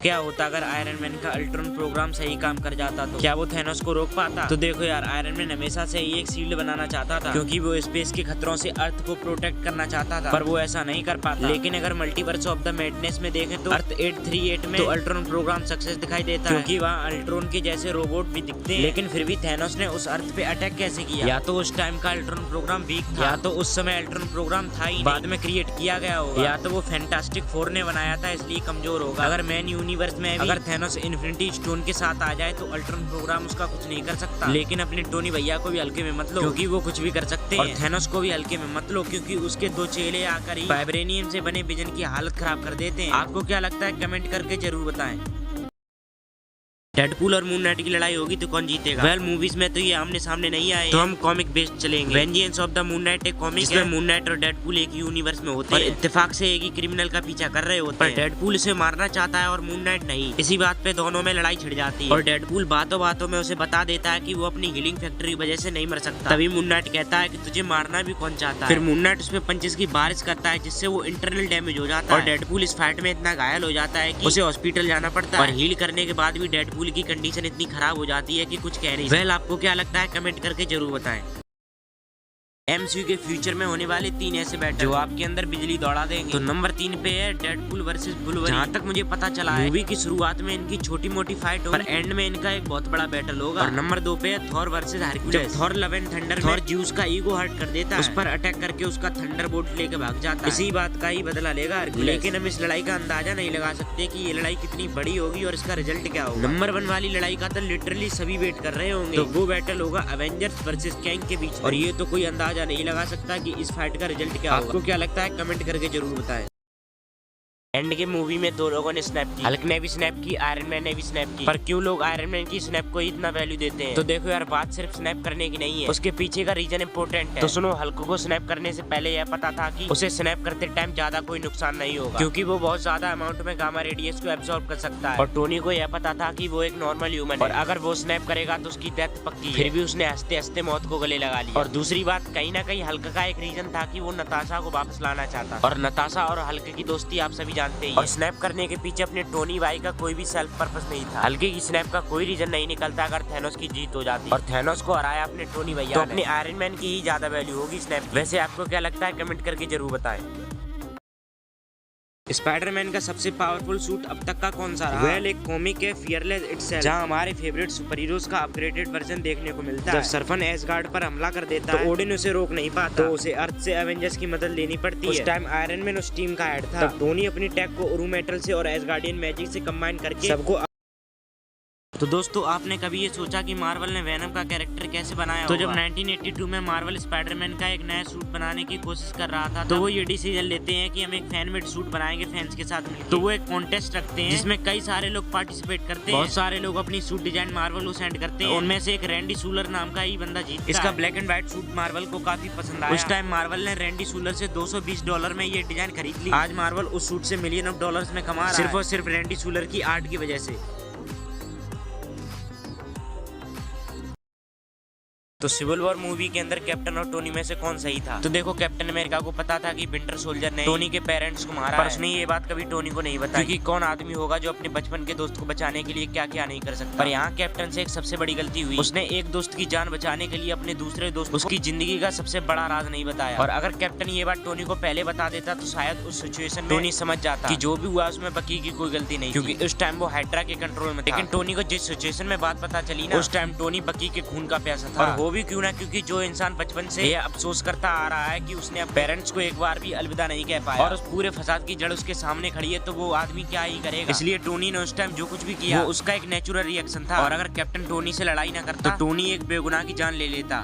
क्या होता अगर आयरन मैन का अल्ट्रॉन प्रोग्राम सही काम कर जाता तो क्या वो थैनोस को रोक पाता? तो देखो यार, आयरन मैन हमेशा से ही एक शील्ड बनाना चाहता था क्योंकि वो स्पेस के खतरों से अर्थ को प्रोटेक्ट करना चाहता था, पर वो ऐसा नहीं कर पाता। लेकिन अगर मल्टीवर्स ऑफ द मैडनेस में देखें तो अर्थ 838 में तो अल्ट्रॉन प्रोग्राम सक्सेस दिखाई देता है क्योंकि वहाँ अल्ट्रॉन के जैसे रोबोट भी दिखते हैं। लेकिन फिर भी थैनोस ने उस अर्थ पे अटैक कैसे किया? या तो उस टाइम का अल्ट्रॉन प्रोग्राम वीक था, या तो उस समय अल्ट्रॉन प्रोग्राम था ही बाद में क्रिएट किया गया होगा, या तो वो फैंटास्टिक फोर ने बनाया था इसलिए कमजोर होगा। अगर मैन यूनिवर्स में अगर थैनोस इन्फिनिटी स्टोन के साथ आ जाए तो अल्ट्रॉन प्रोग्राम उसका कुछ नहीं कर सकता। लेकिन अपने टोनी भैया को भी हल्के में मत लो क्योंकि वो कुछ भी कर सकते हैं, और थैनोस को भी हल्के में मत लो क्योंकि उसके दो चेले आकर ही वाइब्रेनियम से बने विजन की हालत खराब कर देते हैं। आपको क्या लगता है कमेंट करके जरूर बताएं। डेडपूल और मून नाइट की लड़ाई होगी तो कौन जीतेगा? वेल मूवीज में तो ये आमने सामने नहीं आए, तो हम कॉमिक बेस्ड चलेंगे। Vengeance of the moon night एक कॉमिक है, मून नाइट और डेडपूल एक यूनिवर्स में होते हैं, इत्तेफाक से एक ही क्रिमिनल का पीछा कर रहे होते हैं। डेडपूल उसे मारना चाहता है और मून नाइट नहीं। इसी बात पे दोनों में लड़ाई छिड़ जाती है और डेडपूल बातों बातों में उसे बता देता है कि वो अपनी हीलिंग फैक्ट्री की वजह से नहीं मर सकता। तभी मून नाइट कहता है कि तुझे मारना भी कौन चाहता है। फिर मून नाइट उसपे पंचेस की बारिश करता है जिससे वो इंटरनल डैमेज हो जाता है और डेडपूल इस फाइट में इतना घायल हो जाता है कि उसे हॉस्पिटल जाना पड़ता है और हील करने के बाद भी डेडपूल की कंडीशन इतनी खराब हो जाती है कि कुछ कह नहीं। वेल आपको क्या लगता है कमेंट करके जरूर बताएं। एमसीयू के फ्यूचर में होने वाले 3 ऐसे बैटल जो आपके अंदर बिजली दौड़ा देंगे। तो नंबर 3 पे है डेडपूल वर्सेस वुल्वरीन। जहाँ तक मुझे पता चला है मूवी की शुरुआत में इनकी छोटी मोटी फाइट होगी पर एंड में इनका एक बहुत बड़ा बैटल होगा। और नंबर 2 पे है Thor versus Hercules. Thor love and thunder Thor juice का ईगो हर्ट कर देता है, उस पर अटैक करके उसका थंडरबोल्ट लेके भाग जाता है। इसी बात का ही बदला लेगा हरक्यूलिस। लेकिन हम इस लड़ाई का अंदाजा नहीं लगा सकते कि ये लड़ाई कितनी बड़ी होगी और इसका रिजल्ट क्या होगा। नंबर 1 वाली लड़ाई का तो लिटरली सभी वेट कर रहे होंगे, तो वो बैटल होगा अवेंजर्स वर्सेस कैंग के बीच, और ये तो कोई अंदाजा नहीं लगा सकता कि इस फाइट का रिजल्ट क्या होगा। आपको क्या लगता है कमेंट करके जरूर बताएं। एंड के मूवी में 2 लोगों ने स्नैप की, हल्क ने भी स्नैप की, आयरन मैन ने भी स्नैप की। पर क्यों लोग आयरन मैन की स्नैप को इतना वैल्यू देते हैं? तो देखो यार, बात सिर्फ स्नैप करने की नहीं है, उसके पीछे का रीजन इम्पोर्टेंट है। तो सुनो, हल्क को स्नैप करने से पहले यह पता था कि उसे स्नैप करते टाइम ज्यादा कोई नुकसान नहीं होगा क्योंकि वो बहुत ज्यादा अमाउंट में गामा रेडियस को एब्सॉर्ब कर सकता है। और टोनी को यह पता था कि वो एक नॉर्मल ह्यूमन है और अगर वो स्नैप करेगा तो उसकी डेथ पक्की है। फिर भी उसने हंसते हंसते मौत को गले लगा लिया। और दूसरी बात, कहीं ना कहीं हल्क का एक रीजन था कि वो नताशा को वापस लाना चाहता, और नताशा और हल्क की दोस्ती आप सभी जानते हैं। और स्नैप करने के पीछे अपने टोनी भाई का कोई भी सेल्फ पर्पस नहीं था। हल्के की स्नैप का कोई रीजन नहीं निकलता अगर थैनोस की जीत हो जाती और थैनोस को हराया अपने टोनी भैया, तो अपने आयरन मैन की ही ज्यादा वैल्यू होगी स्नैप। वैसे आपको क्या लगता है कमेंट करके जरूर बताएं। स्पाइडरमैन का सबसे पावरफुल सूट अब तक का कौन सा रहा? वेल एक कॉमिक है फियरलेस इटसेल्फ, जहां हमारे फेवरेट सुपर हीरोज का अपग्रेडेड वर्जन देखने को मिलता है। जब सर्फन एसगार्ड पर हमला कर देता है तो ओडिन उसे रोक नहीं पाता, तो उसे अर्थ से एवेंजर्स की मदद लेनी पड़ती है। उस टाइम आयरन मैन उस टीम का हेड था। तब टोनी अपनी टेक को उरू मेटल से और एसगार्डियन मैजिक से कंबाइन करके सबको। तो दोस्तों, आपने कभी ये सोचा कि मार्वल ने वेनम का कैरेक्टर कैसे बनाया? तो जब 1982 में मार्वल स्पाइडरमैन का एक नया सूट बनाने की कोशिश कर रहा था तो वो ये डिसीजन लेते हैं कि हम एक फैन मेड सूट बनाएंगे फैंस के साथ मिलकर। तो वो एक कॉन्टेस्ट रखते हैं जिसमें कई सारे लोग पार्टिसिपेट करते हैं। बहुत सारे लोग अपनी सूट डिजाइन मार्वल को सेंड करते हैं, उनमें से एक रैंडी सूलर नाम का ही बंदा जीतता है। इसका black and white suit Marvel को काफी पसंद आया। उस टाइम मार्वल ने रैंडी सूलर से $220 में ये डिजाइन खरीद ली। आज मार्वल उस सूट से $1 मिलियन में कमा रहा है सिर्फ और सिर्फ रैंडी सूलर की आर्ट की वजह से। तो सिविल वॉर मूवी के अंदर कैप्टन और टोनी में से कौन सही था? तो देखो, कैप्टन अमेरिका को पता था कि विंटर सोल्जर ने टोनी के पेरेंट्स को मारा, पर उसने ये बात कभी टोनी को नहीं बताई क्योंकि कौन आदमी होगा जो अपने बचपन के दोस्त को बचाने के लिए क्या क्या नहीं कर सकता। पर यहाँ कैप्टन से एक सबसे बड़ी गलती हुई, उसने एक दोस्त की जान बचाने के लिए अपने दूसरे दोस्त उसकी जिंदगी का सबसे बड़ा राज नहीं बताया। और अगर कैप्टन ये बात टोनी को पहले बता देता तो शायद उस सिचुएशन में टोनी समझ जाता कि जो भी हुआ उसमें बकी की कोई गलती नहीं, क्योंकि उस टाइम वो हाइड्रा के कंट्रोल में था। लेकिन टोनी को जिस सिचुएशन में बात पता चली ना, उस टाइम टोनी बकी के खून का प्यासा था। और वो भी क्यों ना, क्योंकि जो इंसान बचपन से ये अफसोस करता आ रहा है कि उसने अपने पेरेंट्स को एक बार भी अलविदा नहीं कह पाया और उस पूरे फसाद की जड़ उसके सामने खड़ी है, तो वो आदमी क्या ही करेगा। इसलिए टोनी ने उस टाइम जो कुछ भी किया वो उसका एक नेचुरल रिएक्शन था। और अगर कैप्टन टोनी से लड़ाई ना करता तो टोनी एक बेगुनाह की जान ले लेता।